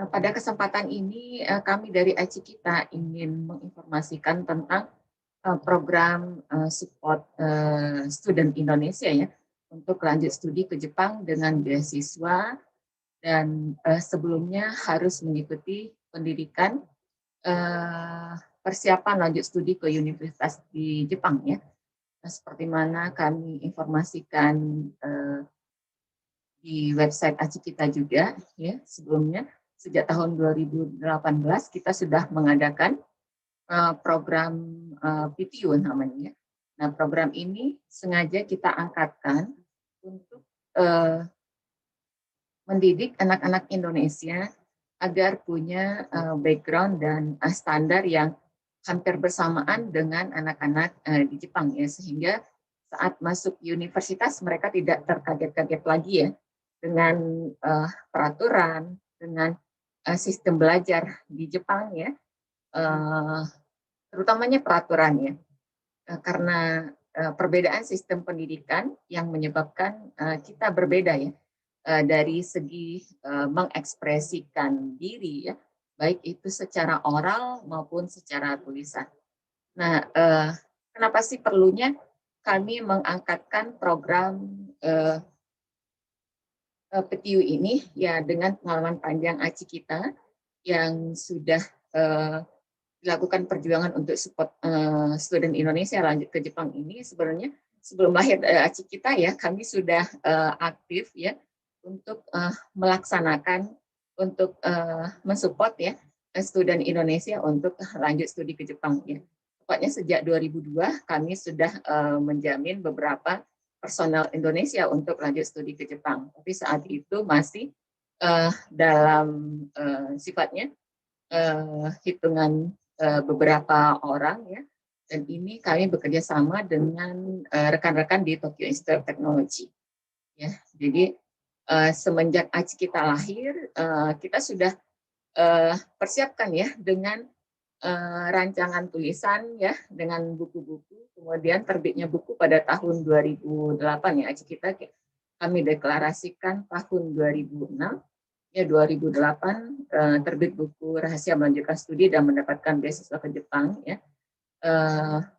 Pada kesempatan ini kami dari ACI kita ingin menginformasikan tentang program support student Indonesia ya untuk lanjut studi ke Jepang dengan beasiswa dan sebelumnya harus mengikuti pendidikan persiapan lanjut studi ke universitas di Jepang ya. Nah, seperti mana kami informasikan di website ACI kita juga ya sebelumnya sejak tahun 2018 kita sudah mengadakan program PTU namanya. Nah, program ini sengaja kita angkatkan untuk mendidik anak-anak Indonesia agar punya background dan standar yang hampir bersamaan dengan anak-anak di Jepang ya, sehingga saat masuk universitas mereka tidak terkaget-kaget lagi ya dengan peraturan, dengan sistem belajar di Jepang ya, terutamanya peraturannya, karena perbedaan sistem pendidikan yang menyebabkan kita berbeda ya dari segi mengekspresikan diri ya, baik itu secara oral maupun secara tulisan. Nah, kenapa sih perlunya kami mengangkatkan program PTU ini ya dengan pengalaman panjang ACI kita yang sudah dilakukan perjuangan untuk support student Indonesia lanjut ke Jepang ini. Sebenarnya sebelum lahir ACI kita ya kami sudah aktif ya untuk melaksanakan untuk mensupport ya student Indonesia untuk lanjut studi ke Jepang ya. Pokoknya sejak 2002 kami sudah menjamin beberapa personel Indonesia untuk lanjut studi ke Jepang. Tapi saat itu masih dalam sifatnya hitungan beberapa orang ya. Dan ini kami bekerja sama dengan rekan-rekan di Tokyo Institute of Technology. Ya, jadi semenjak ACI kita lahir, kita sudah persiapkan ya dengan rancangan tulisan ya, dengan buku-buku, kemudian terbitnya buku pada tahun 2008 ya, ACI kita kami deklarasikan tahun 2006, ya 2008 terbit buku Rahasia Melanjutkan Studi dan Mendapatkan Beasiswa ke Jepang ya.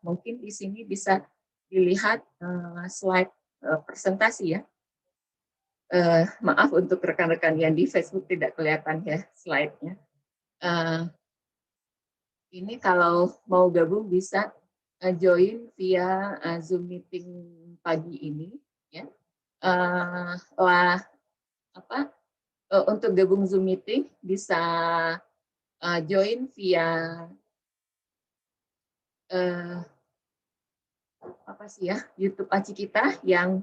Mungkin di sini bisa dilihat slide presentasi ya. Maaf untuk rekan-rekan yang di Facebook tidak kelihatan ya slide-nya. Ini kalau mau gabung bisa join via Zoom meeting pagi ini ya. Untuk gabung Zoom meeting bisa join via YouTube ACI kita yang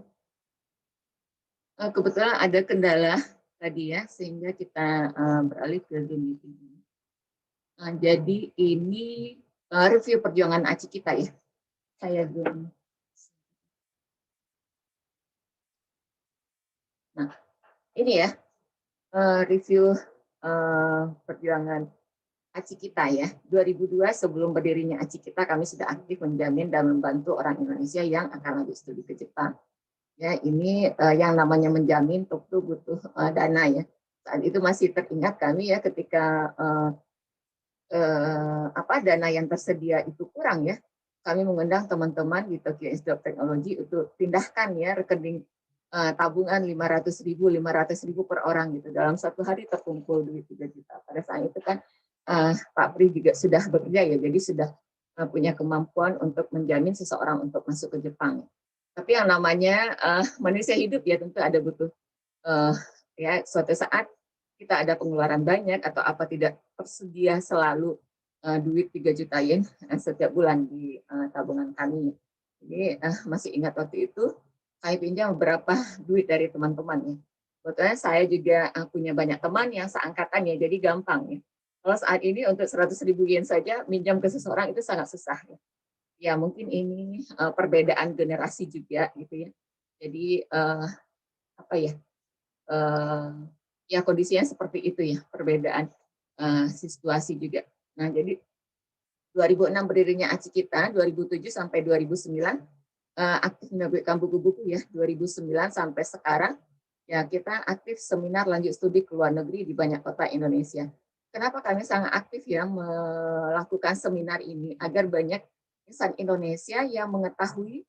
kebetulan ada kendala tadi ya, sehingga kita beralih ke Zoom meeting. Jadi ini review perjuangan ACI kita ya. Saya zoom. Nah, ini ya review perjuangan ACI kita ya. 2002 sebelum berdirinya ACI kita, kami sudah aktif menjamin dan membantu orang Indonesia yang akan lanjut studi ke Jepang. Ya, ini yang namanya menjamin tentu butuh dana ya. Saat itu masih teringat kami ya ketika dana yang tersedia itu kurang ya. Kami mengundang teman-teman di Tokyo Institute of Technology untuk pindahkan ya rekening tabungan 500.000 per orang gitu. Dalam satu hari terkumpul duit 3 juta. Pada saat itu kan Pak Pri juga sudah bekerja ya, jadi sudah punya kemampuan untuk menjamin seseorang untuk masuk ke Jepang. Tapi yang namanya manusia hidup ya tentu ada butuh ya suatu saat kita ada pengeluaran banyak atau apa tidak tersedia selalu duit 3 juta yen setiap bulan di tabungan kami. Jadi masih ingat waktu itu kami pinjam beberapa duit dari teman-teman ya. Kebetulan saya juga punya banyak teman yang seangkatan ya, jadi gampang ya. Kalau saat ini untuk 100.000 yen saja minjam ke seseorang itu sangat susah ya. Ya mungkin ini perbedaan generasi juga gitu ya. Jadi ya kondisinya seperti itu ya, perbedaan situasi juga. Nah, jadi 2006 berdirinya ACI kita, 2007 sampai 2009 aktif menerbitkan buku-buku ya, 2009 sampai sekarang ya kita aktif seminar lanjut studi ke luar negeri di banyak kota Indonesia. Kenapa kami sangat aktif ya melakukan seminar ini agar banyak insan Indonesia yang mengetahui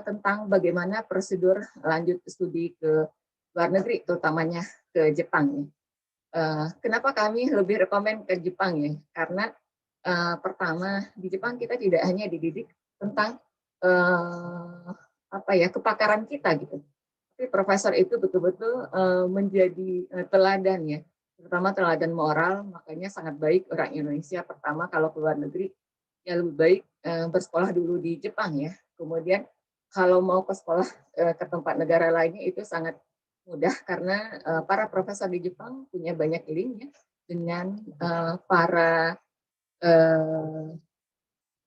tentang bagaimana prosedur lanjut studi ke luar negeri, terutamanya ke Jepang. Kenapa kami lebih rekomen ke Jepang ya? Karena pertama di Jepang kita tidak hanya dididik tentang apa ya kepakaran kita gitu, tapi profesor itu betul-betul menjadi teladan ya, terutama teladan moral. Makanya sangat baik orang Indonesia pertama kalau ke luar negeri ya lebih baik bersekolah dulu di Jepang ya. Kemudian kalau mau ke sekolah ke tempat negara lainnya itu sangat mudah karena para profesor di Jepang punya banyak link ya dengan para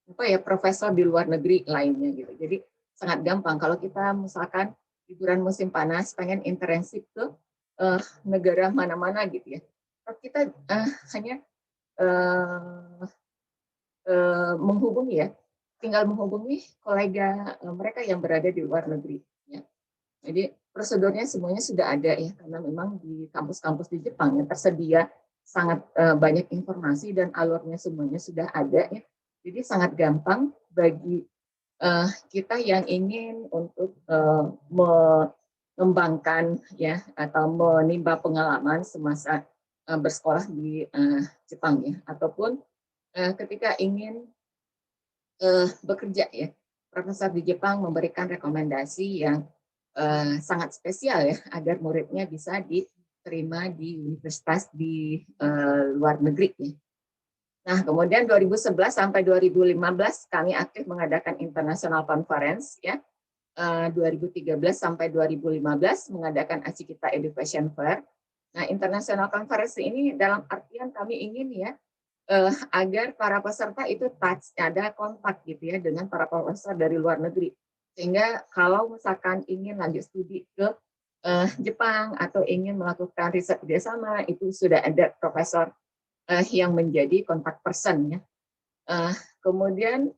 apa ya profesor di luar negeri lainnya gitu. Jadi sangat gampang kalau kita misalkan liburan musim panas pengen internship ke negara mana-mana gitu ya. Kita hanya uh, menghubungi ya, tinggal menghubungi kolega mereka yang berada di luar negeri. Ya. Jadi prosedurnya semuanya sudah ada ya, karena memang di kampus-kampus di Jepang yang tersedia sangat banyak informasi dan alurnya semuanya sudah ada ya. Jadi sangat gampang bagi kita yang ingin untuk mengembangkan ya atau menimba pengalaman semasa bersekolah di Jepang ya, ataupun ketika ingin bekerja ya. Profesor di Jepang memberikan rekomendasi yang sangat spesial ya agar muridnya bisa diterima di universitas di luar negeri ya. Nah, kemudian 2011 sampai 2015 kami aktif mengadakan international conference ya. 2013 sampai 2015 mengadakan Acikita Education Fair. Nah, international conference ini dalam artian kami ingin ya agar para peserta itu touch, ada kontak gitu ya dengan para profesor dari luar negeri. Sehingga kalau misalkan ingin lanjut studi ke Jepang atau ingin melakukan riset kerjasama, itu sudah ada profesor yang menjadi kontak person ya. Kemudian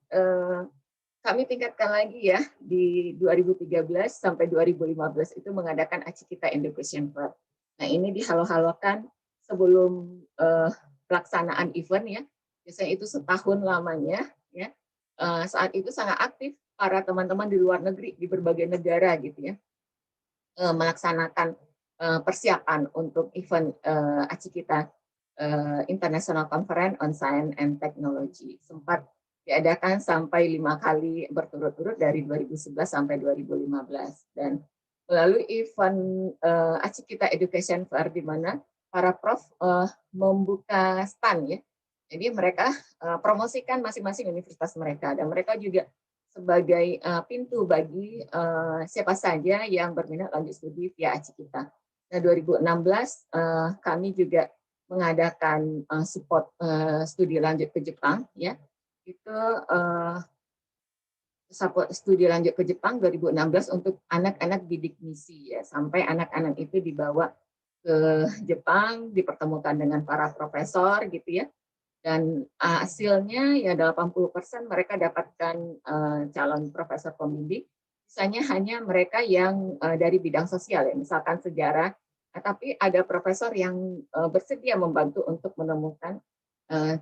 kami tingkatkan lagi ya di 2013 sampai 2015 itu mengadakan Acikita Education Fair. Nah ini dihalo-halokan sebelum pelaksanaan event ya, biasanya itu setahun lamanya ya. Saat itu sangat aktif para teman-teman di luar negeri di berbagai negara gitu ya, melaksanakan persiapan untuk event Acikita International Conference on Science and Technology. Sempat diadakan sampai 5 kali berturut-turut dari 2011 sampai 2015, dan melalui event Acikita Education Fair di mana para prof membuka stand ya. Jadi mereka promosikan masing-masing universitas mereka, dan mereka juga sebagai pintu bagi siapa saja yang berminat lanjut studi via Acikita. Nah, 2016 kami juga mengadakan support studi lanjut ke Jepang ya. Itu support studi lanjut ke Jepang 2016 untuk anak-anak bidik misi ya, sampai anak-anak itu dibawa ke Jepang, dipertemukan dengan para profesor gitu ya. Dan hasilnya ya 80% mereka dapatkan calon profesor pembimbing. Sisanya hanya mereka yang dari bidang sosial ya, misalkan sejarah, tapi ada profesor yang bersedia membantu untuk menemukan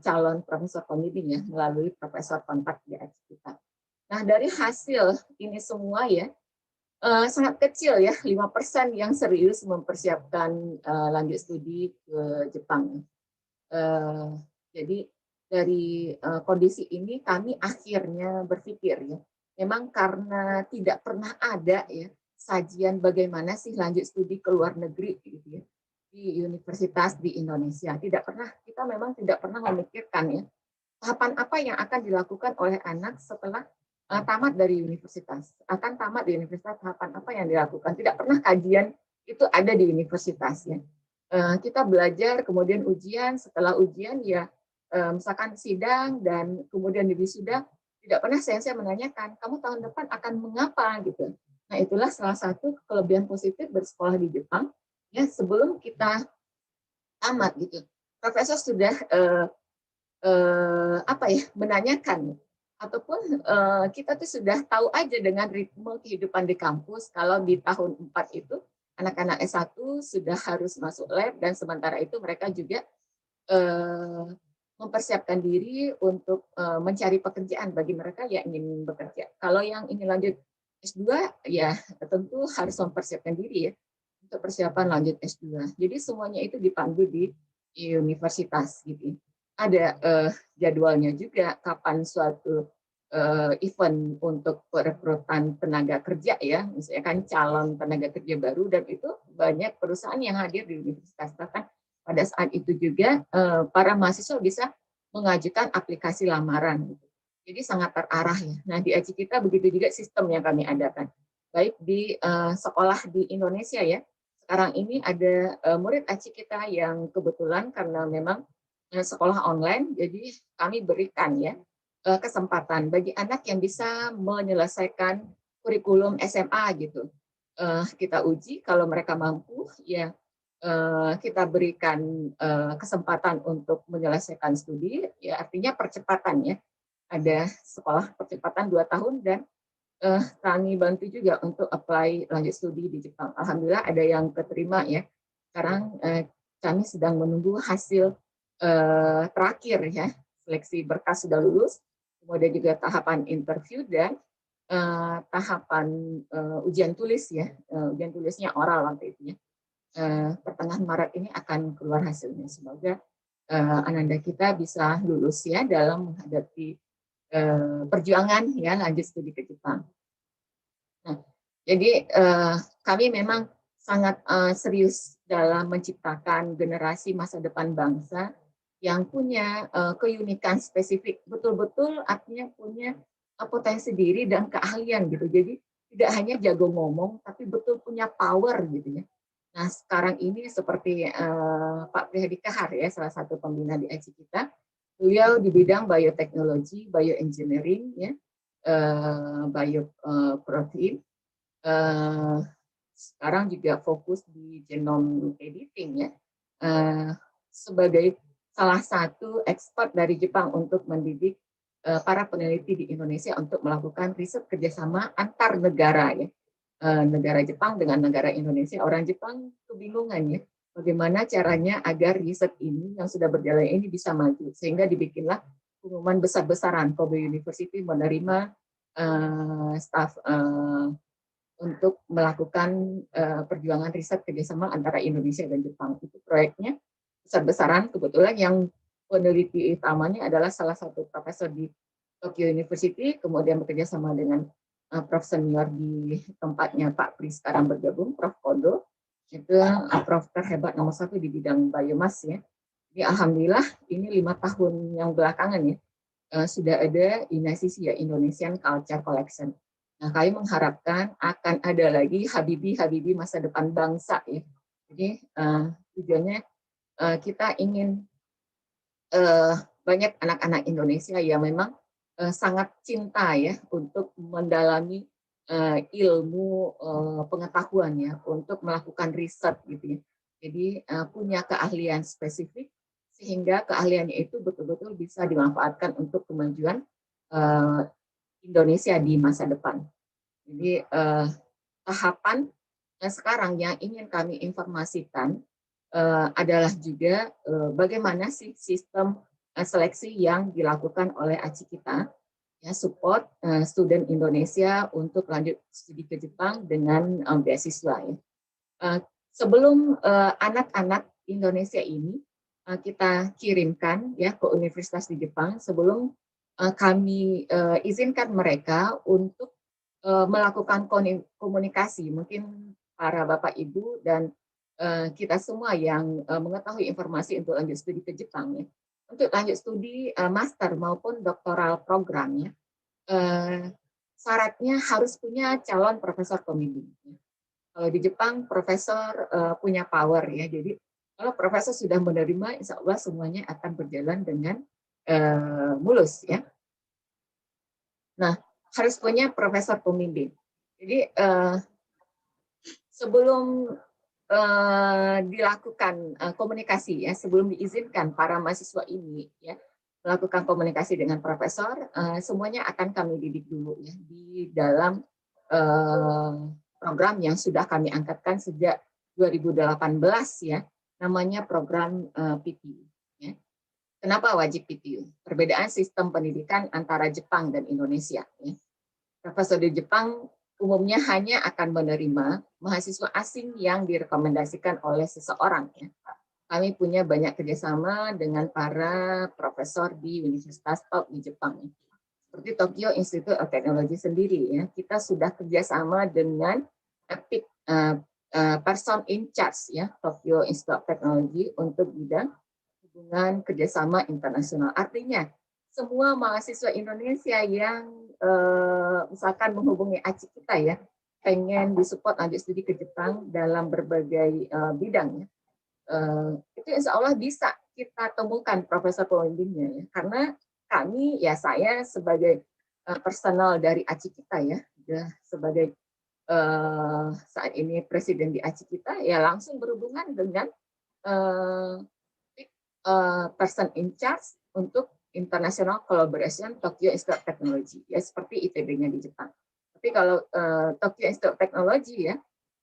calon profesor pembimbing ya melalui profesor kontak di kita. Nah dari hasil ini semua ya sangat kecil ya, 5% yang serius mempersiapkan lanjut studi ke Jepang. Jadi dari kondisi ini kami akhirnya berpikir ya, memang karena tidak pernah ada ya sajian bagaimana sih lanjut studi ke luar negeri gitu ya di universitas di Indonesia. Tidak pernah, kita memang tidak pernah memikirkan ya tahapan apa yang akan dilakukan oleh anak setelah tamat dari universitas. Akan tamat di universitas, tahapan apa yang dilakukan. Tidak pernah kajian itu ada di universitasnya. Kita belajar, kemudian ujian, setelah ujian ya misalkan sidang dan kemudian di wisuda, tidak pernah saya menanyakan, kamu tahun depan akan mengapa gitu. Nah itulah salah satu kelebihan positif bersekolah di Jepang ya, sebelum kita tamat gitu. Profesor sudah apa ya menanyakan, ataupun kita tuh sudah tahu aja dengan ritme kehidupan di kampus. Kalau di tahun 4 itu anak-anak S1 sudah harus masuk lab, dan sementara itu mereka juga eh, mempersiapkan diri untuk mencari pekerjaan bagi mereka yang ingin bekerja. Kalau yang ingin lanjut S2, ya tentu harus mempersiapkan diri ya untuk persiapan lanjut S2. Jadi semuanya itu dipandu di universitas gitu. Ada jadwalnya juga kapan suatu event untuk perekrutan tenaga kerja ya, misalnya kan calon tenaga kerja baru, dan itu banyak perusahaan yang hadir di universitas. Bahkan pada saat itu juga para mahasiswa bisa mengajukan aplikasi lamaran. Gitu. Jadi sangat terarah ya. Nah di ACI kita begitu juga sistem yang kami adakan. Baik di sekolah di Indonesia ya. Sekarang ini ada murid ACI kita yang kebetulan karena memang sekolah online, jadi kami berikan ya kesempatan bagi anak yang bisa menyelesaikan kurikulum SMA gitu. Kita uji kalau mereka mampu ya, kita berikan kesempatan untuk menyelesaikan studi, ya artinya percepatan ya. Ada sekolah percepatan 2 tahun, dan kami bantu juga untuk apply lanjut studi di Jepang. Alhamdulillah ada yang keterima ya. Sekarang kami sedang menunggu hasil terakhir ya. Seleksi berkas sudah lulus, kemudian juga tahapan interview dan tahapan ujian tulis ya. Ujian tulisnya oral waktu itu ya. Pertengahan Maret ini akan keluar hasilnya. Semoga Ananda kita bisa lulus ya dalam menghadapi perjuangan ya lanjut studi ke Jepang. Nah, jadi kami memang sangat serius dalam menciptakan generasi masa depan bangsa yang punya keunikan spesifik, betul-betul artinya punya potensi diri dan keahlian gitu. Jadi tidak hanya jago ngomong, tapi betul punya power gitu ya. Nah sekarang ini seperti Pak Prihadi Kahar ya, salah satu pembina di ACI kita, beliau di bidang bioteknologi, bioengineering ya, bioprotein. Sekarang juga fokus di genome editing ya, sebagai salah satu expert dari Jepang untuk mendidik para peneliti di Indonesia untuk melakukan riset kerjasama antar negara ya, negara Jepang dengan negara Indonesia. Orang Jepang kebingungan ya, bagaimana caranya agar riset ini yang sudah berjalan ini bisa maju, sehingga dibikinlah pengumuman besar-besaran Kobe University menerima staf untuk melakukan perjuangan riset kerjasama antara Indonesia dan Jepang. Itu proyeknya besar-besaran, kebetulan yang peneliti utamanya adalah salah satu profesor di Tokyo University, kemudian bekerja sama dengan prof senior di tempatnya Pak Pri sekarang bergabung, Prof Kodo, itu prof terhebat nomor 1 di bidang biomass ya. Jadi alhamdulillah ini 5 tahun yang belakangan ya, sudah ada INACISI ya, Indonesian Culture Collection. Nah, kami mengharapkan akan ada lagi Habibie masa depan bangsa ya. Jadi tujuannya kita ingin banyak anak-anak Indonesia yang memang sangat cinta ya untuk mendalami ilmu pengetahuan ya, untuk melakukan riset gitu ya. Jadi punya keahlian spesifik sehingga keahliannya itu betul-betul bisa dimanfaatkan untuk kemajuan Indonesia di masa depan. Jadi tahapan sekarang yang ingin kami informasikan adalah juga bagaimana sih sistem seleksi yang dilakukan oleh ACI kita, ya support student Indonesia untuk lanjut studi ke Jepang dengan beasiswa. Ya. Sebelum anak-anak Indonesia ini kita kirimkan ya ke universitas di Jepang, sebelum kami izinkan mereka untuk melakukan komunikasi, mungkin para Bapak Ibu dan kita semua yang mengetahui informasi untuk lanjut studi ke Jepang ya. Untuk lanjut studi master maupun doktoral program ya, syaratnya harus punya calon profesor pembimbing. Kalau di Jepang profesor punya power ya, jadi kalau profesor sudah menerima, insya Allah semuanya akan berjalan dengan mulus ya. Nah, harus punya profesor pembimbing. Jadi sebelum dilakukan komunikasi ya, sebelum diizinkan para mahasiswa ini ya melakukan komunikasi dengan profesor, semuanya akan kami didik dulu ya di dalam program yang sudah kami angkatkan sejak 2018 ya, namanya program PTU. Ya. Kenapa wajib PTU? Perbedaan sistem pendidikan antara Jepang dan Indonesia. Ya. Profesor di Jepang umumnya hanya akan menerima mahasiswa asing yang direkomendasikan oleh seseorang. Ya. Kami punya banyak kerjasama dengan para profesor di universitas top di Jepang. Seperti Tokyo Institute of Technology sendiri, ya, kita sudah kerjasama dengan person in charge, ya, Tokyo Institute of Technology untuk bidang hubungan kerjasama internasional. Artinya, semua mahasiswa Indonesia yang misalkan menghubungi ACI kita ya, pengen disupport lanjut studi ke Jepang dalam berbagai bidang, ya, itu insya Allah bisa kita temukan profesor pembimbingnya, ya. Karena kami, ya saya sebagai personal dari ACI kita ya, sebagai saat ini presiden di ACI kita, ya langsung berhubungan dengan person in charge untuk International Collaboration Tokyo Institute of Technology, ya seperti ITB-nya di Jepang. Tapi kalau Tokyo Institute of Technology ya,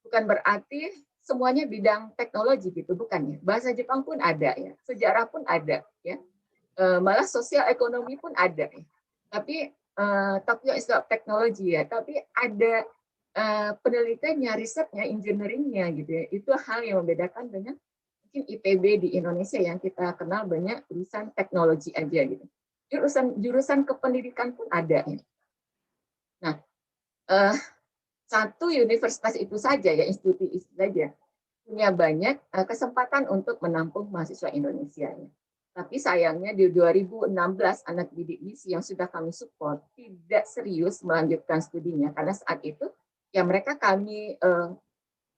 bukan berarti semuanya bidang teknologi gitu, bukan ya. Bahasa Jepang pun ada ya, sejarah pun ada ya, malah sosial ekonomi pun ada ya. Tapi Tokyo Institute of Technology ya, tapi ada penelitiannya, risetnya, engineeringnya gitu ya. Itu hal yang membedakan dengan mungkin IPB di Indonesia yang kita kenal banyak jurusan teknologi aja gitu. Jurusan kependidikan pun ada ya. Nah, satu universitas itu saja ya, institusi itu saja punya banyak kesempatan untuk menampung mahasiswa Indonesia ya. Tapi sayangnya di 2016 anak didik misi yang sudah kami support tidak serius melanjutkan studinya karena saat itu ya mereka kami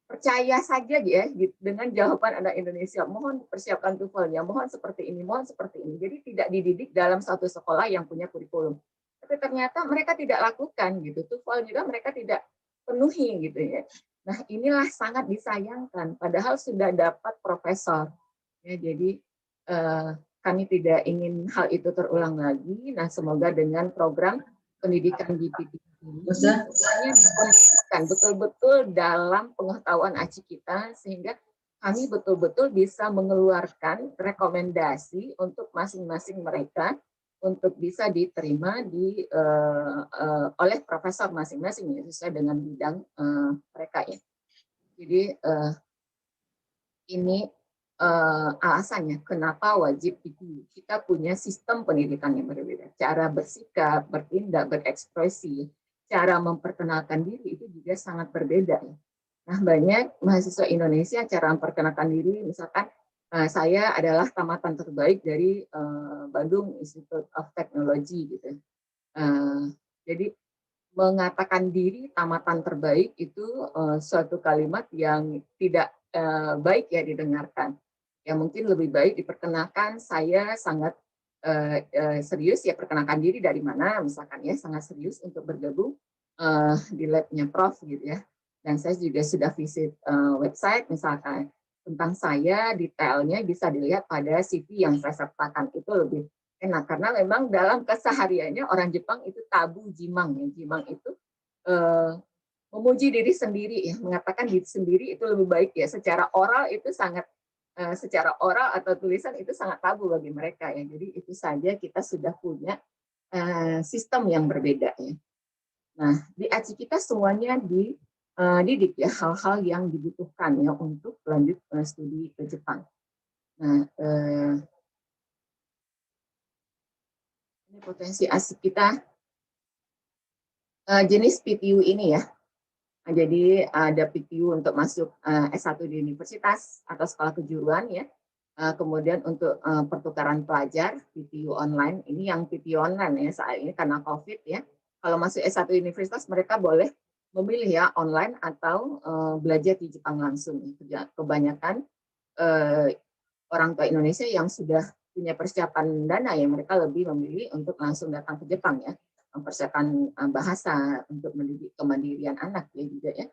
percaya saja ya dengan jawaban anak Indonesia, mohon persiapkan TOEFL-nya, mohon seperti ini, mohon seperti ini. Jadi tidak dididik dalam satu sekolah yang punya kurikulum. Tapi ternyata mereka tidak lakukan gitu. TOEFL juga mereka tidak penuhi gitu ya. Nah, inilah sangat disayangkan padahal sudah dapat profesor. Ya, jadi kami tidak ingin hal itu terulang lagi. Nah, semoga dengan program pendidikan di PTU ini semuanya dikondisikan betul-betul dalam pengetahuan ACI kita sehingga kami betul-betul bisa mengeluarkan rekomendasi untuk masing-masing mereka untuk bisa diterima oleh profesor masing-masing sesuai dengan bidang mereka ya. Jadi ini alasannya kenapa wajib PTU. Kita punya sistem pendidikan yang berbeda, cara bersikap, bertindak, berekspresi, cara memperkenalkan diri itu juga sangat berbeda. Nah, banyak mahasiswa Indonesia cara memperkenalkan diri, misalkan saya adalah tamatan terbaik dari Bandung Institute of Technology gitu. Jadi mengatakan diri tamatan terbaik itu suatu kalimat yang tidak baik ya didengarkan. Ya mungkin lebih baik diperkenalkan saya sangat serius ya, perkenalkan diri dari mana misalkan ya, sangat serius untuk bergabung di labnya Prof gitu ya. Dan saya juga sudah visit website misalkan tentang saya, detailnya bisa dilihat pada CV yang saya sertakan, itu lebih enak karena memang dalam kesehariannya orang Jepang itu tabu jimang ya. Jimang itu memuji diri sendiri ya, mengatakan diri sendiri itu lebih baik ya, secara oral itu sangat secara oral atau tulisan itu sangat tabu bagi mereka ya. Jadi itu saja kita sudah punya sistem yang berbeda ya. Nah, di ACI kita semuanya dididik ya hal-hal yang dibutuhkan ya untuk lanjut studi ke Jepang. Nah, ini potensi ASIK kita jenis PTU ini ya. Jadi ada PTU untuk masuk S1 di universitas atau sekolah kejuruan ya. Kemudian untuk pertukaran pelajar PTU online, ini yang PTU online ya saat ini karena COVID ya. Kalau masuk S1 universitas mereka boleh memilih ya online atau belajar di Jepang langsung. Kebanyakan orang tua Indonesia yang sudah punya persiapan dana ya, mereka lebih memilih untuk langsung datang ke Jepang ya, mempersiapkan bahasa untuk mendidik kemandirian anak ya juga ya.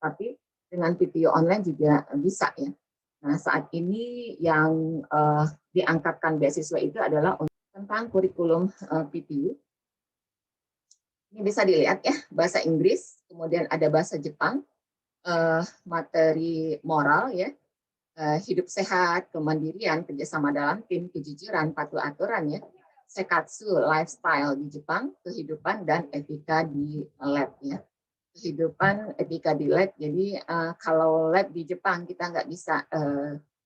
Tapi dengan PTU online juga bisa ya. Nah, saat ini yang diangkatkan beasiswa itu adalah tentang kurikulum PTU. Ini bisa dilihat ya, bahasa Inggris, kemudian ada bahasa Jepang, materi moral ya, hidup sehat, kemandirian, kerjasama dalam tim, kejujuran, patuh aturan ya, sekatsu, lifestyle di Jepang, kehidupan dan etika di lab ya. Kehidupan etika di lab, jadi kalau lab di Jepang kita nggak bisa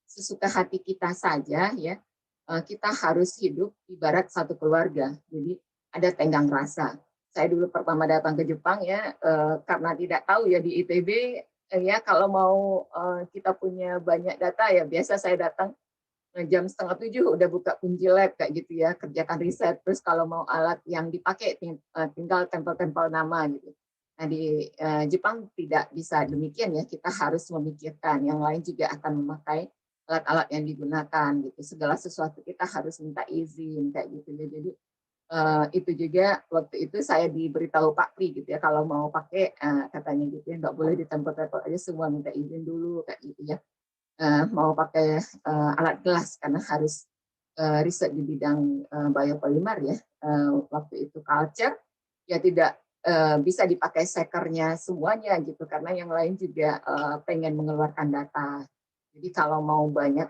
sesuka hati kita saja ya, kita harus hidup ibarat satu keluarga, jadi ada tenggang rasa. Saya dulu pertama datang ke Jepang ya, karena tidak tahu ya di ITB ya kalau mau kita punya banyak data ya biasa saya datang jam 6:30 udah buka kunci lab kayak gitu ya, kerjakan riset. Terus kalau mau alat yang dipakai tinggal tempel-tempel nama gitu. Nah di Jepang tidak bisa demikian ya, kita harus memikirkan yang lain juga akan memakai alat-alat yang digunakan gitu. Segala sesuatu kita harus minta izin kayak gitu ya. Jadi itu juga waktu itu saya diberitahu Pak Pri gitu ya, kalau mau pakai katanya gitu ya, nggak boleh ditempel-tempel aja, semua minta izin dulu kayak gitu ya. Mau pakai alat gelas karena harus riset di bidang biopolimer ya. Waktu itu culture ya tidak bisa dipakai sekernya semuanya gitu, karena yang lain juga pengen mengeluarkan data. Jadi kalau mau banyak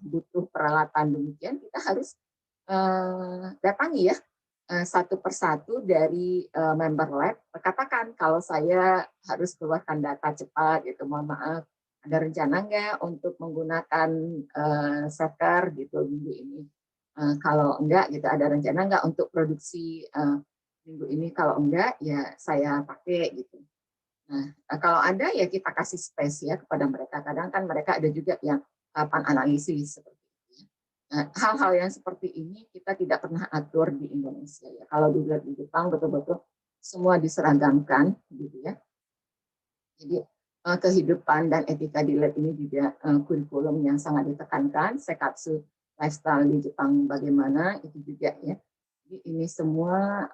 butuh peralatan demikian, kita harus datangi ya satu persatu dari member lab. Katakan kalau saya harus keluarkan data cepat gitu, mohon maaf, ada rencana nggak untuk menggunakan seker gitu minggu ini? Kalau enggak gitu, ada rencana nggak untuk produksi minggu ini? Kalau enggak ya saya pakai gitu. Nah, kalau ada ya kita kasih space ya kepada mereka. Kadang kan mereka ada juga yang kapan analisis seperti itu. Ya. Nah, hal-hal yang seperti ini kita tidak pernah atur di Indonesia ya. Kalau dilihat di Jepang betul-betul semua diseragamkan gitu ya. Jadi kehidupan dan etika di lab ini juga kurikulum yang sangat ditekankan. Sekatsu lifestyle di Jepang bagaimana itu juga ya. Jadi ini semua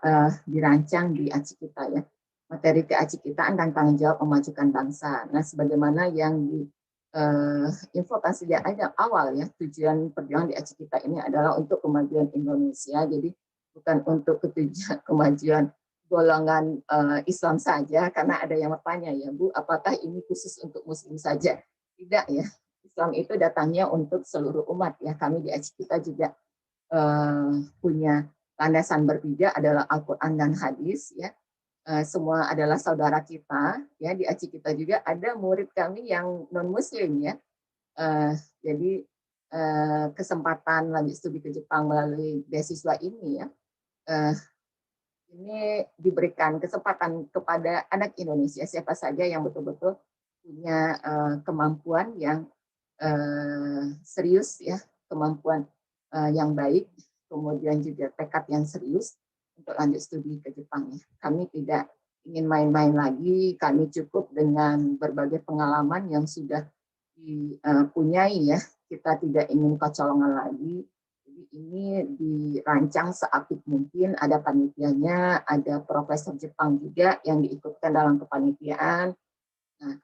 dirancang di ACI kita ya. Materi keacikitaan dan tanggung jawab memajukan bangsa. Nah, sebagaimana yang di infokan sejak awal ya, tujuan perjuangan di ACI kita ini adalah untuk kemajuan Indonesia. Jadi bukan untuk kemajuan golongan Islam saja, karena ada yang bertanya ya Bu, apakah ini khusus untuk Muslim saja? Tidak ya, Islam itu datangnya untuk seluruh umat ya. Kami di ACI kita juga punya landasan bertiga adalah Al-Quran dan hadis ya. Semua adalah saudara kita ya. Di ACI kita juga ada murid kami yang non Muslim ya. Jadi kesempatan lanjut studi ke Jepang melalui beasiswa ini ya. Ini diberikan kesempatan kepada anak Indonesia siapa saja yang betul-betul punya kemampuan yang serius ya, kemampuan yang baik, kemudian juga tekad yang serius untuk lanjut studi ke Jepang ya. Kami tidak ingin main-main lagi, kami cukup dengan berbagai pengalaman yang sudah dipunyai ya. Kita tidak ingin kecolongan lagi. Jadi ini dirancang seapik mungkin, ada panitianya, ada profesor Jepang juga yang diikutkan dalam kepanitiaan. Nah,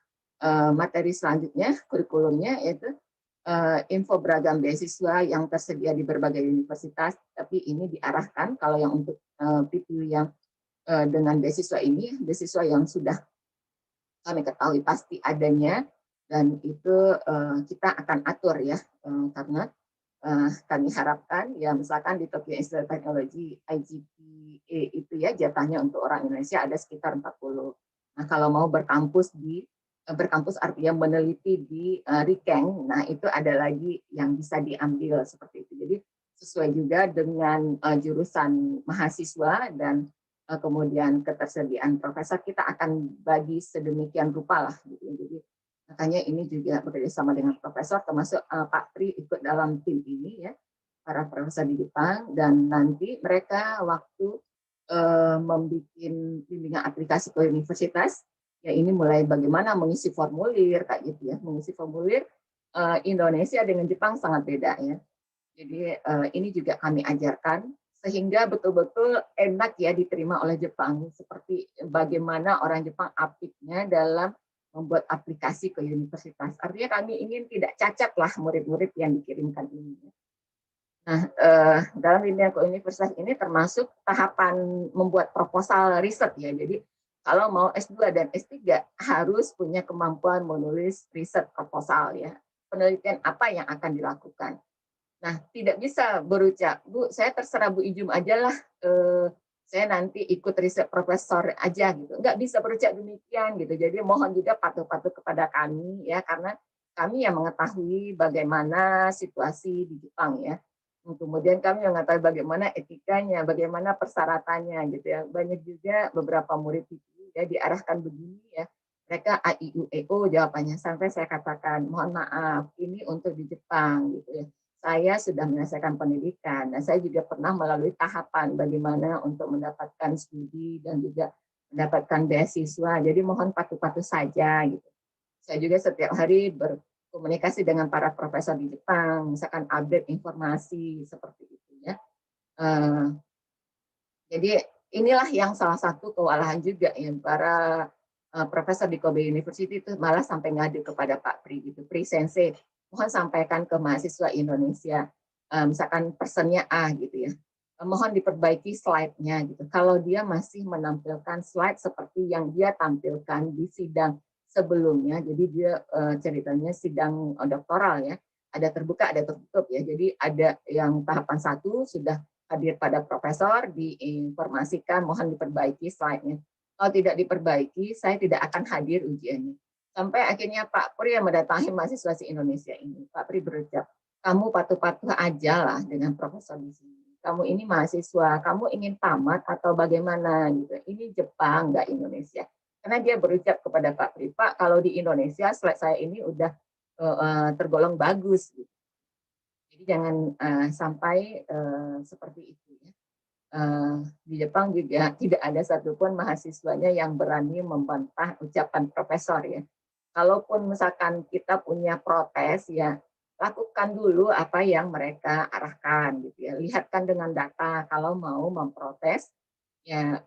materi selanjutnya, kurikulumnya yaitu info beragam beasiswa yang tersedia di berbagai universitas, tapi ini diarahkan kalau yang untuk PPU yang dengan beasiswa ini, beasiswa yang sudah kami ketahui pasti adanya, dan itu kita akan atur ya, karena kami harapkan ya misalkan di Tokyo Institute of Technology IGPA itu ya jatahnya untuk orang Indonesia ada sekitar 40. Nah kalau mau berkampus artinya meneliti di Rikeng, nah itu ada lagi yang bisa diambil seperti itu. Jadi sesuai juga dengan jurusan mahasiswa dan kemudian ketersediaan profesor, kita akan bagi sedemikian rupa lah gitu. Jadi makanya ini juga bekerjasama dengan profesor, termasuk Pak Tri ikut dalam tim ini ya, para profesor di Jepang, dan nanti mereka waktu membuat bimbingan aplikasi ke universitas, ya ini mulai bagaimana mengisi formulir kayak gitu ya, mengisi formulir Indonesia dengan Jepang sangat beda ya. Jadi ini juga kami ajarkan sehingga betul-betul enak ya diterima oleh Jepang, seperti bagaimana orang Jepang apiknya dalam membuat aplikasi ke universitas. Artinya kami ingin tidak cacat lah murid-murid yang dikirimkan ini. Nah, dalam bimbingan ke universitas ini termasuk tahapan membuat proposal riset ya. Jadi Kalau mau S2 dan S3 harus punya kemampuan menulis riset proposal ya. Penelitian apa yang akan dilakukan. Nah, tidak bisa berucap, Bu, saya terserah Bu Ijum aja lah, saya nanti ikut riset profesor aja gitu. Nggak bisa berucap demikian gitu. Jadi mohon juga patuh-patuh kepada kami ya, karena kami yang mengetahui bagaimana situasi di Jepang ya. Kemudian kami mengetahui bagaimana etikanya, bagaimana persyaratannya gitu ya. Banyak juga beberapa murid itu ya diarahkan begini ya. Mereka A, I, U, E, O jawabannya, sampai saya katakan, mohon maaf, ini untuk di Jepang gitu ya. Saya sudah menyelesaikan pendidikan dan saya juga pernah melalui tahapan bagaimana untuk mendapatkan studi dan juga mendapatkan beasiswa. Jadi mohon patuh-patuh saja gitu. Saya juga setiap hari berkomunikasi dengan para profesor di Jepang, misalkan update informasi seperti itu ya. Jadi inilah yang salah satu kewalahan juga ya, para profesor di Kobe University itu malah sampai ngadu kepada Pak Pri gitu, Pri Sensei, mohon sampaikan ke mahasiswa Indonesia, misalkan personnya A gitu ya, mohon diperbaiki slide-nya gitu. Kalau dia masih menampilkan slide seperti yang dia tampilkan di sidang sebelumnya, jadi dia ceritanya sidang doktoral ya, ada terbuka, ada tertutup ya. Jadi ada yang tahapan 1 sudah hadir pada profesor, diinformasikan mohon diperbaiki slide-nya. Kalau tidak diperbaiki, saya tidak akan hadir ujiannya. Sampai akhirnya Pak Pri yang mendatangi mahasiswa Indonesia ini. Pak Pri berucap, kamu patuh-patuh aja lah dengan profesor di sini. Kamu ini mahasiswa, kamu ingin tamat atau bagaimana gitu. Ini Jepang, nggak Indonesia. Karena dia berucap kepada Pak Pri, Pak, kalau di Indonesia slide saya ini udah tergolong bagus. Gitu. Jadi jangan sampai seperti itu ya. Di Jepang juga tidak ada satupun mahasiswanya yang berani membantah ucapan profesor ya. Kalaupun misalkan kita punya protes ya, lakukan dulu apa yang mereka arahkan gitu ya. Lihatkan dengan data kalau mau memprotes ya,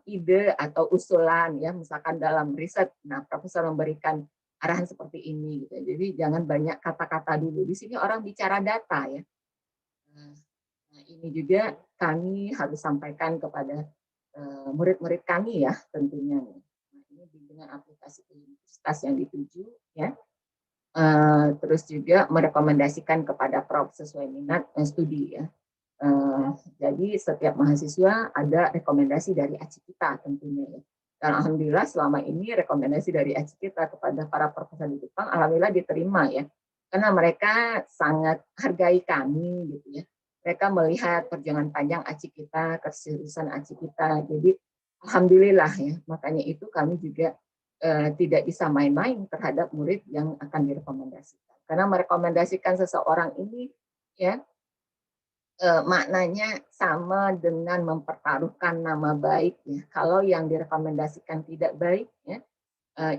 ide atau usulan ya, misalkan dalam riset, nah profesor memberikan arahan seperti ini gitu. Jadi jangan banyak kata-kata dulu. Di sini orang bicara data ya. Nah, ini juga kami harus sampaikan kepada murid-murid kami ya tentunya. Nah, ini dengan aplikasi universitas yang dituju ya. Terus juga merekomendasikan kepada prof sesuai minat studi ya. Jadi setiap mahasiswa ada rekomendasi dari ACI kita tentunya ya. Dan alhamdulillah selama ini rekomendasi dari ACI kita kepada para profesor di Jepang alhamdulillah diterima ya. Karena mereka sangat hargai kami gitu ya. Mereka melihat perjuangan panjang ACI kita, keseriusan ACI kita. Jadi alhamdulillah ya. Makanya itu kami juga tidak bisa main-main terhadap murid yang akan direkomendasikan. Karena merekomendasikan seseorang ini ya maknanya sama dengan mempertaruhkan nama baik ya. Kalau yang direkomendasikan tidak baik ya,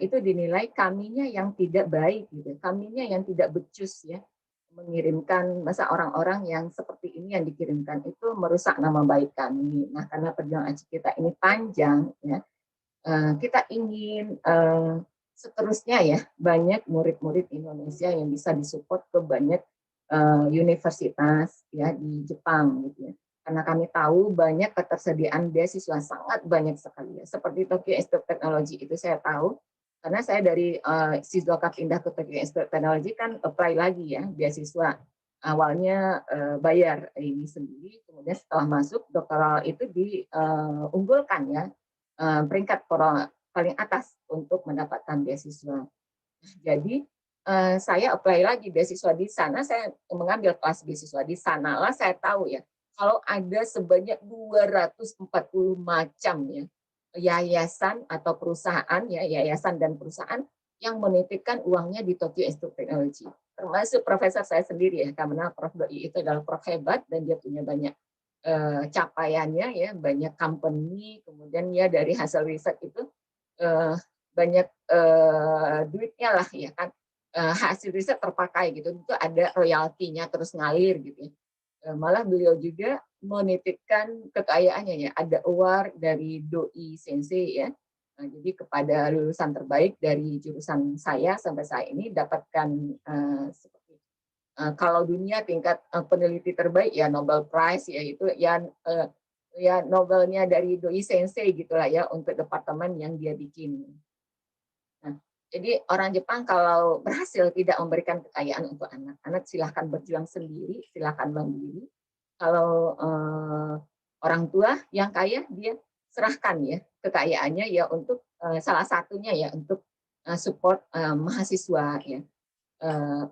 itu dinilai kaminya yang tidak baik gitu. Kaminya yang tidak becus ya. Mengirimkan masa orang-orang yang seperti ini yang dikirimkan itu merusak nama baik kami. Nah, karena perjuangan ACI kita ini panjang ya. Kita ingin seterusnya ya banyak murid-murid Indonesia yang bisa disupport ke banyak universitas ya di Jepang gitu ya. Karena kami tahu banyak ketersediaan beasiswa sangat banyak sekali ya. Seperti Tokyo Institute of Technology itu saya tahu karena saya dari Shizuoka pindah ke Tokyo Institute of Technology kan apply lagi ya beasiswa. Awalnya bayar ini sendiri, kemudian setelah masuk doktoral itu diunggulkan ya peringkat paling atas untuk mendapatkan beasiswa. Jadi saya apply lagi beasiswa di sana, saya mengambil kelas beasiswa di sana lah saya tahu ya, kalau ada sebanyak 240 macam ya yayasan atau perusahaan ya, yayasan dan perusahaan yang menitipkan uangnya di Tokyo Institute of Technology. Termasuk profesor saya sendiri ya, karena Prof. Doi itu adalah prof hebat dan dia punya banyak capaiannya ya, banyak company, kemudian ya dari hasil riset itu banyak duitnya lah ya kan, hasil riset terpakai gitu, itu ada royaltinya terus ngalir gitu ya. Malah beliau juga menitipkan kekayaannya ya, ada award dari Doi Sensei ya. Nah, jadi kepada lulusan terbaik dari jurusan saya sampai saat ini dapatkan seperti kalau dunia tingkat peneliti terbaik ya Nobel Prize ya itu ya ya novelnya dari Doi Sensei gitulah ya untuk departemen yang dia bikin. Nah, jadi orang Jepang kalau berhasil tidak memberikan kekayaan untuk anak silahkan berjuang sendiri, silahkan mandiri. Kalau orang tua yang kaya dia serahkan ya kekayaannya ya untuk salah satunya ya untuk support mahasiswa ya.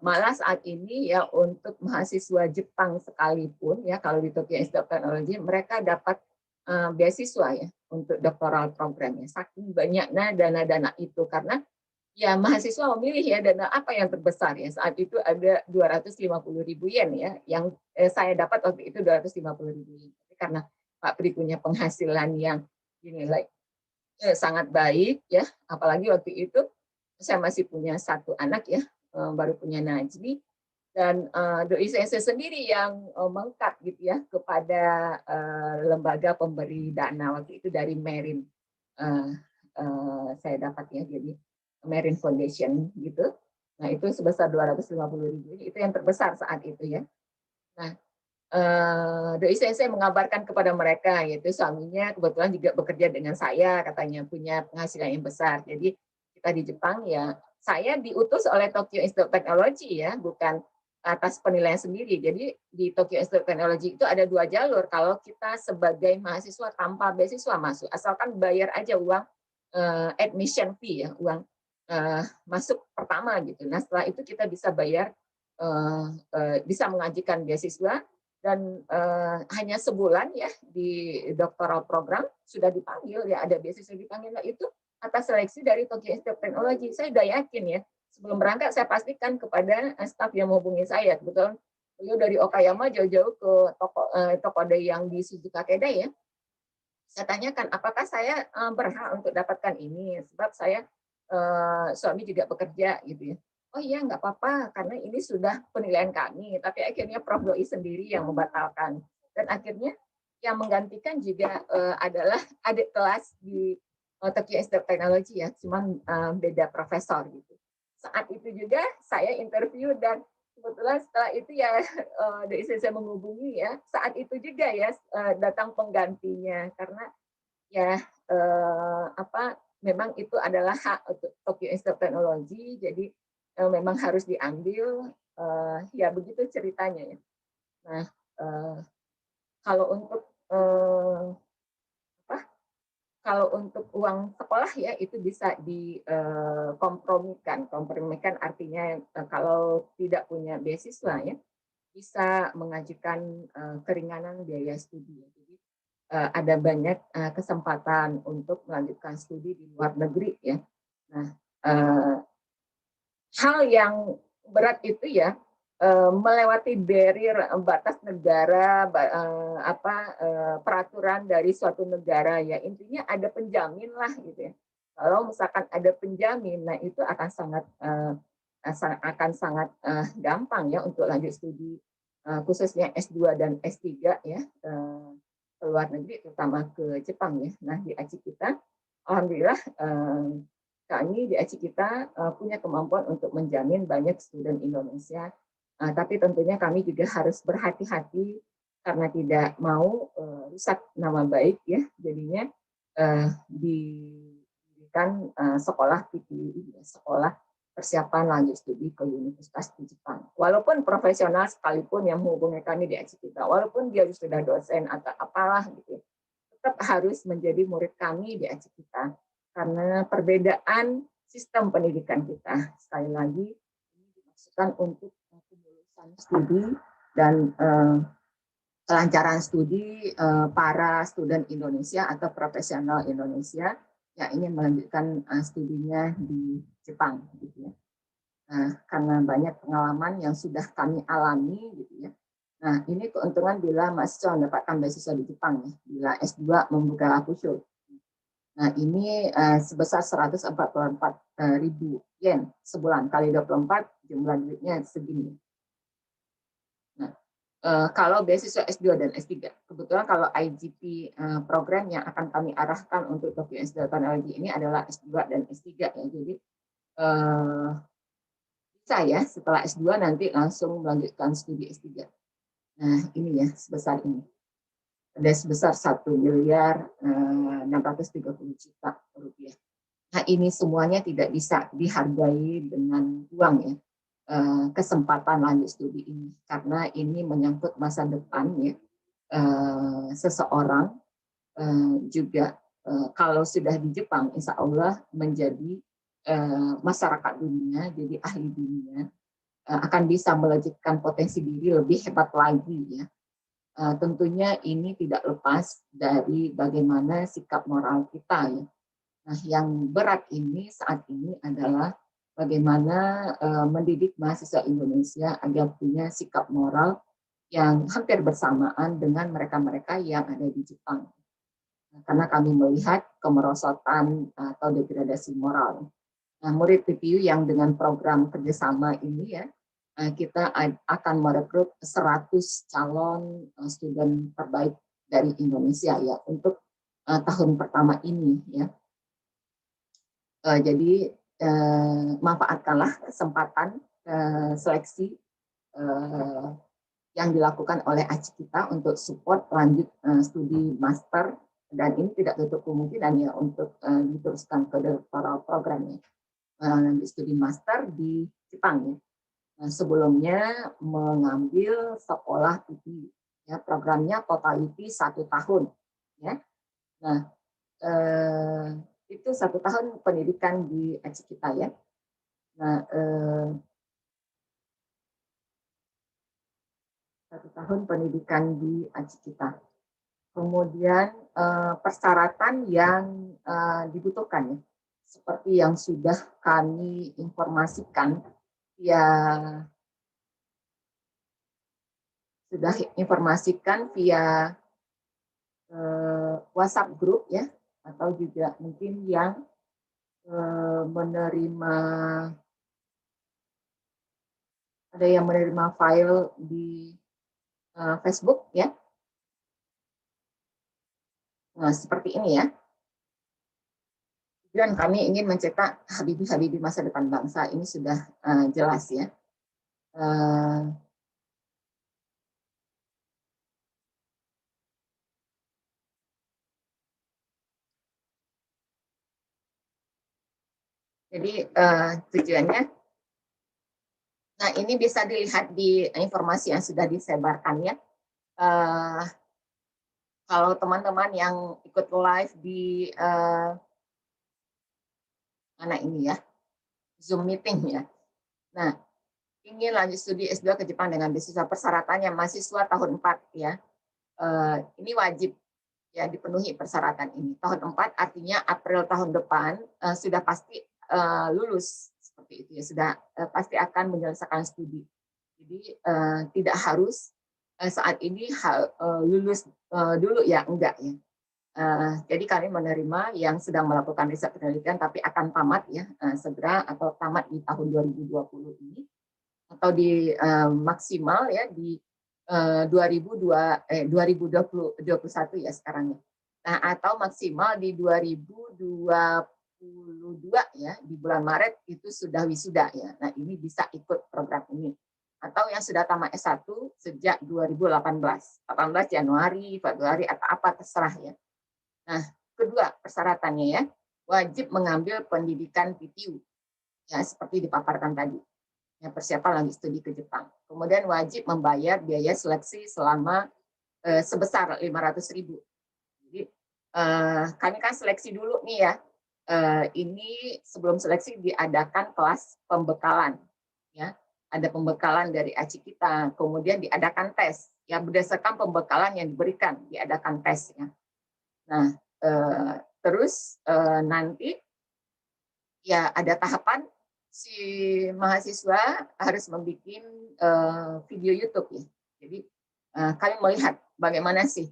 Malah saat ini ya untuk mahasiswa Jepang sekalipun ya kalau di Tokyo Institute of Technology mereka dapat beasiswa ya untuk doctoral program ya. Saking banyaknya dana-dana itu karena ya mahasiswa memilih ya dana apa yang terbesar ya. Saat itu ada 250.000 yen ya yang saya dapat waktu itu 250.000 yen. Karena Pak Pri punya penghasilan yang dinilai sangat baik ya, apalagi waktu itu saya masih punya satu anak ya, baru punya Najmi, dan Doi Sensei sendiri yang mengkat gitu ya kepada lembaga pemberi dana waktu itu dari Merin saya dapat ya, jadi Merin Foundation gitu. Nah itu sebesar 250.000 itu yang terbesar saat itu ya. Nah Doi Sensei mengabarkan kepada mereka, yaitu suaminya kebetulan juga bekerja dengan saya, katanya punya penghasilan yang besar. Jadi kita di Jepang ya, saya diutus oleh Tokyo Institute of Technology ya, bukan atas penilaian sendiri. Jadi di Tokyo Institute of Technology itu ada 2 jalur. Kalau kita sebagai mahasiswa tanpa beasiswa masuk, asalkan bayar aja uang admission fee ya, uang masuk pertama gitu. Nah setelah itu kita bisa bayar, bisa mengajukan beasiswa. Dan hanya sebulan ya di doctoral program sudah dipanggil ya, ada beasiswa dipanggil. Nah, itu atas seleksi dari Tokyo Institute of Technology. Saya sudah yakin ya, sebelum berangkat saya pastikan kepada staf yang menghubungi saya. Kebetulan beliau dari Okayama jauh-jauh ke toko yang di Suzuka Keda ya. Saya tanyakan apakah saya berhak untuk dapatkan ini, sebab saya suami juga bekerja gitu ya. Oh iya nggak apa-apa karena ini sudah penilaian kami, tapi akhirnya Prof. Doi sendiri yang membatalkan, dan akhirnya yang menggantikan juga adalah adik kelas di Tokyo Institute of Technology ya, cuman beda profesor gitu. Saat itu juga saya interview dan kebetulan setelah itu ya Doi saya menghubungi ya, saat itu juga ya datang penggantinya karena ya apa memang itu adalah hak untuk Tokyo Institute of Technology, jadi memang harus diambil, ya begitu ceritanya ya. Nah, kalau untuk apa? Kalau untuk uang sekolah ya itu bisa dikompromikan. Kompromikan artinya kalau tidak punya beasiswa ya bisa mengajukan keringanan biaya studi. Jadi ada banyak kesempatan untuk melanjutkan studi di luar negeri ya. Nah, hal yang berat itu ya melewati barrier batas negara, peraturan dari suatu negara ya, intinya ada penjamin lah gitu ya. Kalau misalkan ada penjamin, nah itu akan sangat gampang ya untuk lanjut studi khususnya S2 dan S3 ya ke luar negeri, terutama ke Jepang ya. Nah di ACI kita, alhamdulillah kami di ACI kita punya kemampuan untuk menjamin banyak student Indonesia, tapi tentunya kami juga harus berhati-hati karena tidak mau rusak nama baik ya, jadinya diberikan sekolah PTI, sekolah persiapan lanjut studi ke universitas di Jepang. Walaupun profesional sekalipun yang menghubungi kami di ACI kita, walaupun dia sudah dosen atau apalah gitu, tetap harus menjadi murid kami di ACI kita. Karena perbedaan sistem pendidikan kita, sekali lagi, ini dimaksudkan untuk kelulusan studi dan kelancaran studi para student Indonesia atau profesional Indonesia yang ingin melanjutkan studinya di Jepang gitu ya. Nah, karena banyak pengalaman yang sudah kami alami gitu ya. Nah, ini keuntungan bila mahasiswa mendapatkan beasiswa di Jepang ya, bila S2 membuka Hakusho. Nah, ini sebesar 144.000 yen sebulan kali 24 jumlah duitnya segini. Nah, kalau beasiswa S2 dan S3, kebetulan kalau IGP program yang akan kami arahkan untuk Tokyo Institute of Technology ini adalah S2 dan S3 ya. Jadi bisa ya setelah S2 nanti langsung melanjutkan studi S3. Nah, ini ya sebesar ini. ada sebesar 1.630.000.000 rupiah. Nah, ini semuanya tidak bisa dihargai dengan uang ya, kesempatan lanjut studi ini, karena ini menyangkut masa depan ya, seseorang, juga kalau sudah di Jepang, insya Allah menjadi masyarakat dunia, jadi ahli dunia, akan bisa melejitkan potensi diri lebih hebat lagi ya. Tentunya ini tidak lepas dari bagaimana sikap moral kita ya. Nah, yang berat ini saat ini adalah bagaimana mendidik mahasiswa Indonesia agar punya sikap moral yang hampir bersamaan dengan mereka-mereka yang ada di Jepang. Karena kami melihat kemerosotan atau degradasi moral. Nah, murid PPU yang dengan program kerjasama ini ya, kita akan merekrut 100 calon student terbaik dari Indonesia ya untuk tahun pertama ini ya. Jadi manfaatkanlah kesempatan seleksi yang dilakukan oleh ACI kita untuk support lanjut studi master, dan ini tidak tutup kemungkinan ya untuk diteruskan ke doktoral programnya, lanjut studi master di Jepang ya. Sebelumnya mengambil sekolah PPU ya, programnya totality 1 tahun ya. Nah, itu 1 tahun pendidikan di ACI kita ya. Nah, 1 tahun pendidikan di ACI kita. Kemudian persyaratan yang dibutuhkan ya, seperti yang sudah kami informasikan ya, via WhatsApp group ya, atau juga mungkin yang ada yang menerima file di Facebook ya. Nah, seperti ini ya. Dan kami ingin mencetak Habibie masa depan bangsa, ini sudah jelas ya. Jadi tujuannya, nah ini bisa dilihat di informasi yang sudah disebarkan ya. Kalau teman-teman yang ikut live di mana ini ya, Zoom meeting ya. Nah, ingin lanjut studi S2 ke Jepang dengan beasiswa, persyaratannya mahasiswa tahun 4 ya. Ini wajib ya dipenuhi persyaratan ini. Tahun 4 artinya April tahun depan sudah pasti lulus seperti itu ya, sudah pasti akan menyelesaikan studi. Jadi tidak harus saat ini lulus dulu ya, enggak ya. Jadi kami menerima yang sedang melakukan riset penelitian tapi akan tamat ya segera, atau tamat di tahun 2020 ini, atau di maksimal ya di 2021 ya sekarang ya. Nah, atau maksimal di 2022 ya, di bulan Maret itu sudah wisuda ya. Nah, ini bisa ikut program ini. Atau yang sudah tamat S1 sejak 2018, 18 Januari, Februari atau apa terserah ya. Nah, kedua persyaratannya ya, wajib mengambil pendidikan PTU ya, seperti dipaparkan tadi. Ya, persiapan lanjut studi ke Jepang. Kemudian wajib membayar biaya seleksi selama sebesar 500.000. Jadi kami kan seleksi dulu nih ya. Ini sebelum seleksi diadakan kelas pembekalan ya. Ada pembekalan dari ACI kita, kemudian diadakan tes. Ya, berdasarkan pembekalan yang diberikan diadakan tes ya. Nah, terus nanti ya ada tahapan si mahasiswa harus membuat video YouTube ya. Jadi kami melihat bagaimana sih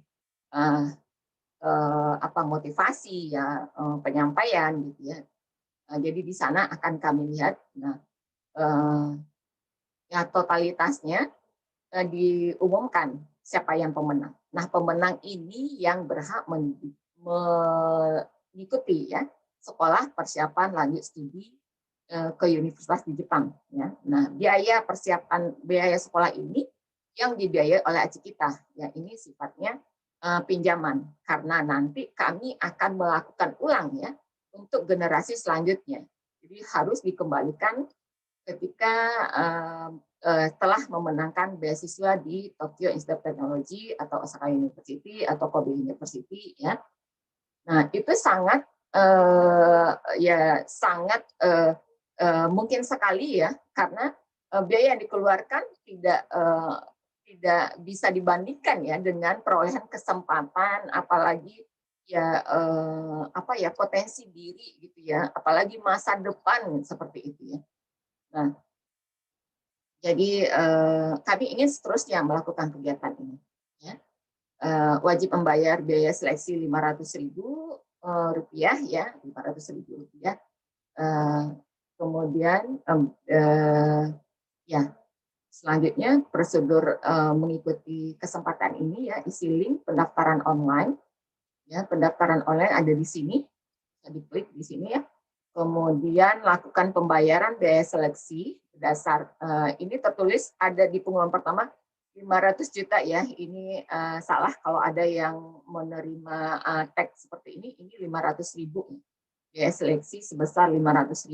apa motivasi ya, penyampaian gitu ya. Jadi di sana akan kami lihat. Nah, ya totalitasnya diumumkan siapa yang pemenang. Nah, pemenang ini yang berhak mengikuti ya sekolah persiapan lanjut studi ke universitas di Jepang ya. Nah, biaya persiapan biaya sekolah ini yang dibiayai oleh ACI kita ya, ini sifatnya pinjaman, karena nanti kami akan melakukan ulang ya untuk generasi selanjutnya. Jadi harus dikembalikan ketika telah memenangkan beasiswa di Tokyo Institute of Technology atau Osaka University atau Kobe University ya. Nah itu sangat mungkin sekali ya, karena biaya yang dikeluarkan tidak bisa dibandingkan ya dengan perolehan kesempatan, apalagi ya potensi diri gitu ya, apalagi masa depan seperti itu ya. Nah, jadi kami ingin seterusnya melakukan kegiatan ini. Ya. Wajib membayar biaya seleksi Rp500.000 ya, Rp500.000. Kemudian ya selanjutnya prosedur mengikuti kesempatan ini ya, isi link pendaftaran online. Ya, pendaftaran online ada di sini, bisa diklik di sini ya. Kemudian lakukan pembayaran biaya seleksi dasar. Ini tertulis ada di pengumuman pertama 500 juta ya. Ini salah kalau ada yang menerima teks seperti ini 500.000 biaya seleksi sebesar 500.000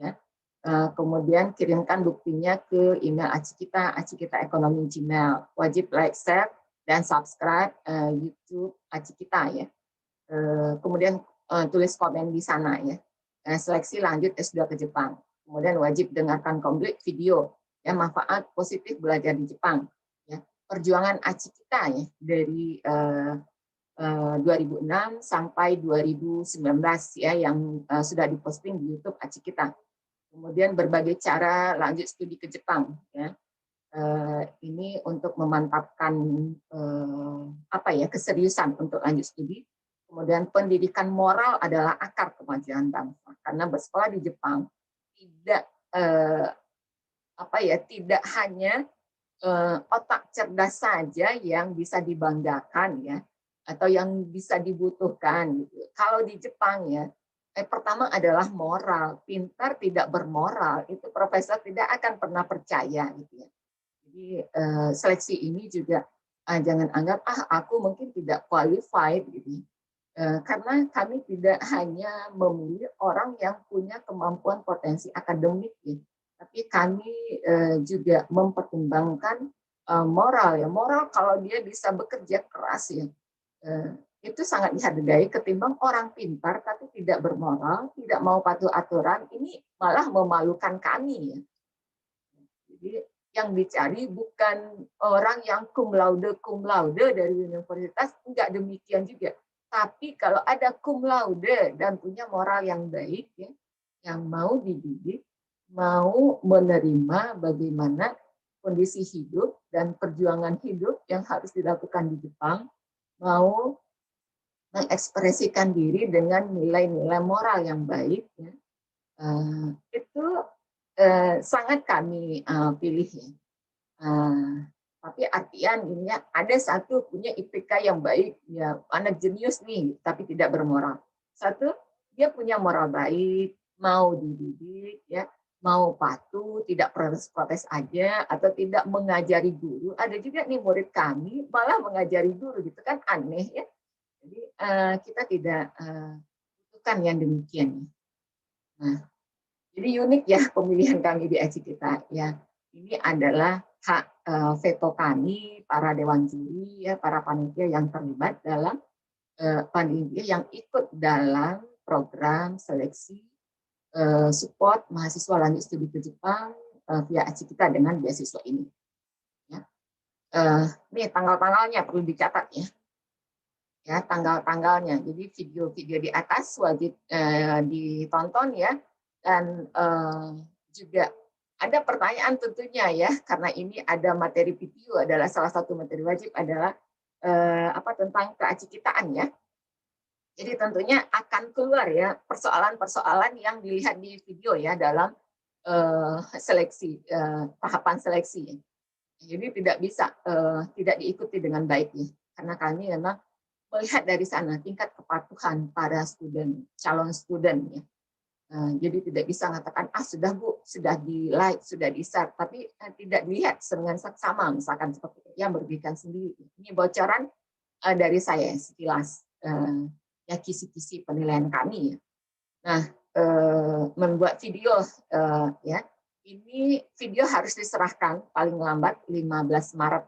ya. Kemudian kirimkan buktinya ke email Acikita Ekonomi Gmail. Wajib like, share, dan subscribe YouTube Acikita ya. Kemudian tulis komen di sana ya. Seleksi lanjut S2 ke Jepang. Kemudian wajib dengarkan komplit video ya, manfaat positif belajar di Jepang ya. Perjuangan Acikita ya dari 2006 sampai 2019 ya, yang sudah diposting di YouTube Acikita. Kemudian berbagai cara lanjut studi ke Jepang ya. Ini untuk memantapkan keseriusan untuk lanjut studi. Kemudian pendidikan moral adalah akar kemajuan bangsa, karena bersekolah di Jepang tidak hanya otak cerdas saja yang bisa dibanggakan ya, atau yang bisa dibutuhkan gitu. Kalau di Jepang ya, pertama adalah moral. Pintar tidak bermoral itu profesor tidak akan pernah percaya gitu ya. Jadi seleksi ini juga jangan anggap aku mungkin tidak qualified gitu. Karena kami tidak hanya memilih orang yang punya kemampuan potensi akademik ya, tapi kami juga mempertimbangkan moral ya. Moral kalau dia bisa bekerja keras ya, itu sangat dihargai ketimbang orang pintar tapi tidak bermoral, tidak mau patuh aturan. Ini malah memalukan kami ya. Jadi yang dicari bukan orang yang cum laude dari universitas, enggak demikian juga. Tapi kalau ada cum laude dan punya moral yang baik, ya, yang mau dididik, mau menerima bagaimana kondisi hidup dan perjuangan hidup yang harus dilakukan di Jepang, mau mengekspresikan diri dengan nilai-nilai moral yang baik, ya, itu sangat kami pilih ya. Tapi artian ini ada satu punya IPK yang baik, ya anak jenius nih, tapi tidak bermoral. Satu, dia punya moral baik, mau dididik, ya, mau patuh, tidak protes-protes aja, atau tidak mengajari guru. Ada juga nih murid kami malah mengajari guru, gitu kan aneh ya. Jadi kita tidak butuhkan yang demikian. Nah, jadi unik ya pemilihan kami di Acikita ya. Ini adalah hak veto kami, para dewan juri, ya, para panitia yang terlibat dalam panitia yang ikut dalam program seleksi support mahasiswa lanjut studi ke Jepang via Acikita dengan beasiswa ini. Ya. Nih tanggal-tanggalnya perlu dicatat ya. Ya, tanggal-tanggalnya. Jadi video-video di atas wajib ditonton ya. Dan juga ada pertanyaan tentunya ya, karena ini ada materi video, adalah salah satu materi wajib adalah tentang keacikitaan ya. Jadi tentunya akan keluar ya persoalan-persoalan yang dilihat di video ya dalam seleksi, tahapan seleksi. Jadi tidak bisa tidak diikuti dengan baik ya, karena kami memang melihat dari sana tingkat kepatuhan para calon student ya. Jadi tidak bisa mengatakan sudah Bu, sudah di like, sudah di share, tapi tidak dilihat dengan seksama misalkan seperti itu, yang merugikan sendiri. Ini bocoran dari saya sekilas ya kisi-kisi penilaian kami ya. Nah, membuat video ya. Ini video harus diserahkan paling lambat 15 Maret.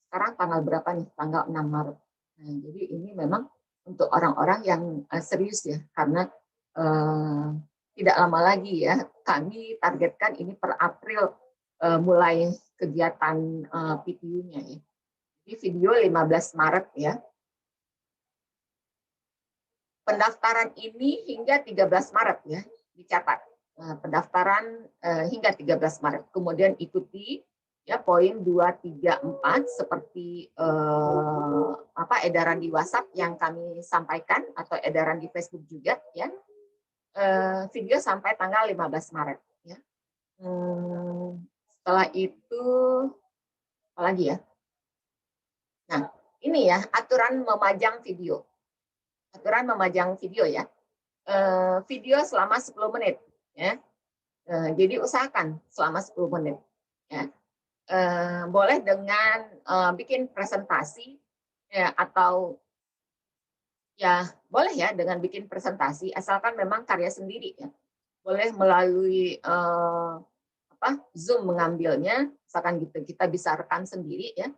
Sekarang tanggal berapa nih? Tanggal 6 Maret. Nah, jadi ini memang untuk orang-orang yang serius ya, karena tidak lama lagi ya. Kami targetkan ini per April mulai kegiatan PTU-nya ya. Jadi video 15 Maret ya. Pendaftaran ini hingga 13 Maret ya, dicatat. Pendaftaran hingga 13 Maret. Kemudian ikuti ya poin 2, 3, 4 seperti edaran di WhatsApp yang kami sampaikan atau edaran di Facebook juga ya. Video sampai tanggal 15 Maret ya. Setelah itu apa lagi ya? Nah, ini ya aturan memajang video. Aturan memajang video ya. Video selama 10 menit ya. Jadi usahakan selama 10 menit ya. Boleh dengan bikin presentasi ya, atau ya boleh ya dengan bikin presentasi asalkan memang karya sendiri ya. Boleh melalui Zoom mengambilnya, misalkan gitu kita bisa rekam sendiri ya.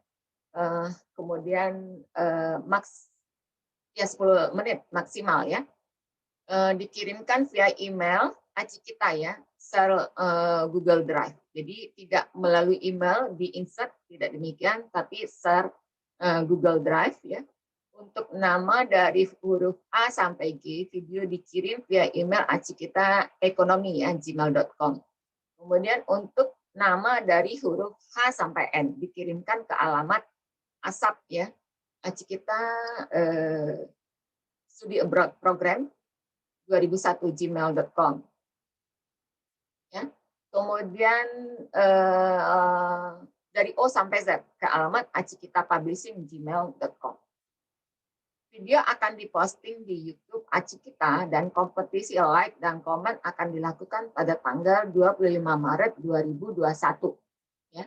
Kemudian maks ya 10 menit maksimal ya. Dikirimkan via email aci kita ya, share Google Drive. Jadi tidak melalui email di insert, tidak demikian, tapi share Google Drive ya. Untuk nama dari huruf A sampai G, video dikirim via email aci kita ekonomi ya, gmail.com. Kemudian untuk nama dari huruf H sampai N dikirimkan ke alamat ASAP ya, aci kita studi abroad program 2001 gmail.com ya. Kemudian dari O sampai Z ke alamat acikita publishing gmail.com. Video akan diposting di YouTube Acikita dan kompetisi like dan komen akan dilakukan pada tanggal 25 Maret 2021 ya.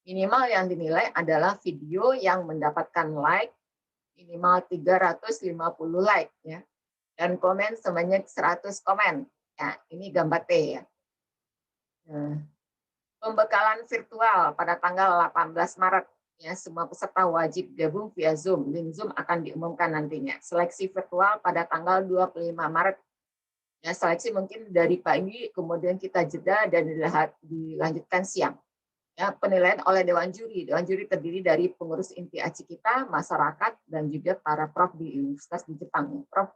Minimal yang dinilai adalah video yang mendapatkan like minimal 350 like ya. Dan komen sebanyak 100 komen. Ya, ini gambar T ya. Pembekalan virtual pada tanggal 18 Maret. Ya, semua peserta wajib gabung via Zoom. Link Zoom akan diumumkan nantinya. Seleksi virtual pada tanggal 25 Maret. Ya, seleksi mungkin dari pagi, kemudian kita jeda dan dilanjutkan siang. Ya, penilaian oleh Dewan Juri. Dewan Juri terdiri dari pengurus inti Acikita, masyarakat, dan juga para prof di universitas di Jepang. Prof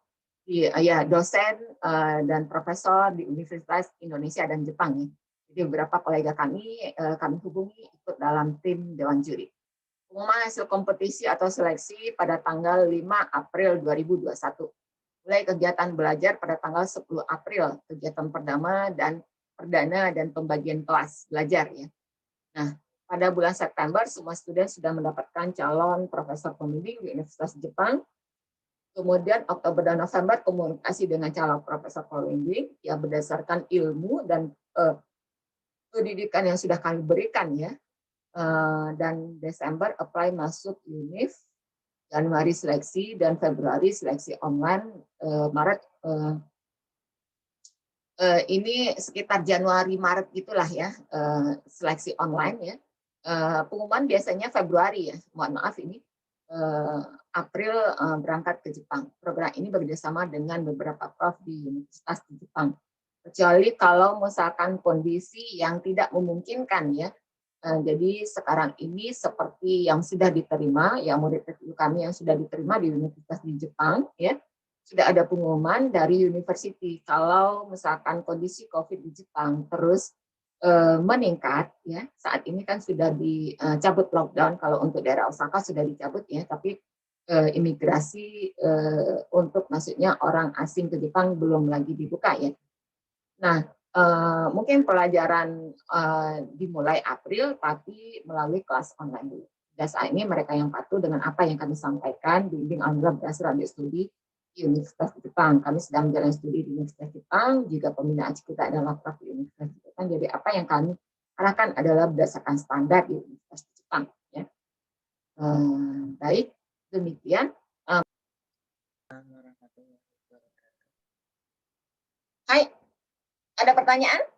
ya, dosen dan profesor di Universitas Indonesia dan Jepang. Jadi beberapa kolega kami hubungi ikut dalam tim Dewan Juri. Pengumuman hasil kompetisi atau seleksi pada tanggal 5 April 2021. Mulai kegiatan belajar pada tanggal 10 April, kegiatan perdana dan pembagian kelas belajar ya. Nah, pada bulan September semua student sudah mendapatkan calon profesor pembimbing di Universitas Jepang. Kemudian Oktober dan November komunikasi dengan calon profesor pembimbing ya berdasarkan ilmu dan pendidikan yang sudah kami berikan ya. Dan Desember apply masuk UNIF, Januari seleksi, dan Februari seleksi online, Maret ini sekitar Januari Maret gitulah ya, seleksi online ya. Pengumuman biasanya Februari ya, mohon maaf ini April berangkat ke Jepang. Program ini bekerjasama dengan beberapa prof di Universitas di Jepang. Kecuali kalau misalkan kondisi yang tidak memungkinkan ya. Jadi sekarang ini seperti yang sudah diterima, ya murid kami yang sudah diterima di Universitas di Jepang, ya sudah ada pengumuman dari university kalau misalkan kondisi COVID di Jepang terus meningkat, ya saat ini kan sudah dicabut lockdown kalau untuk daerah Osaka sudah dicabut ya, tapi imigrasi untuk maksudnya orang asing ke Jepang belum lagi dibuka ya. Nah, mungkin pelajaran dimulai April, tapi melalui kelas online dulu. Dan saat ini mereka yang patuh dengan apa yang kami sampaikan, bimbing alhamdulillah berhasil lanjut studi di Universitas Jepang. Kami sedang menjalani studi di Universitas Jepang, juga pembinaan kita adalah prof di Universitas Jepang. Jadi apa yang kami arahkan adalah berdasarkan standar di Universitas Jepang. Ya. Baik, demikian. Hai, ada pertanyaan?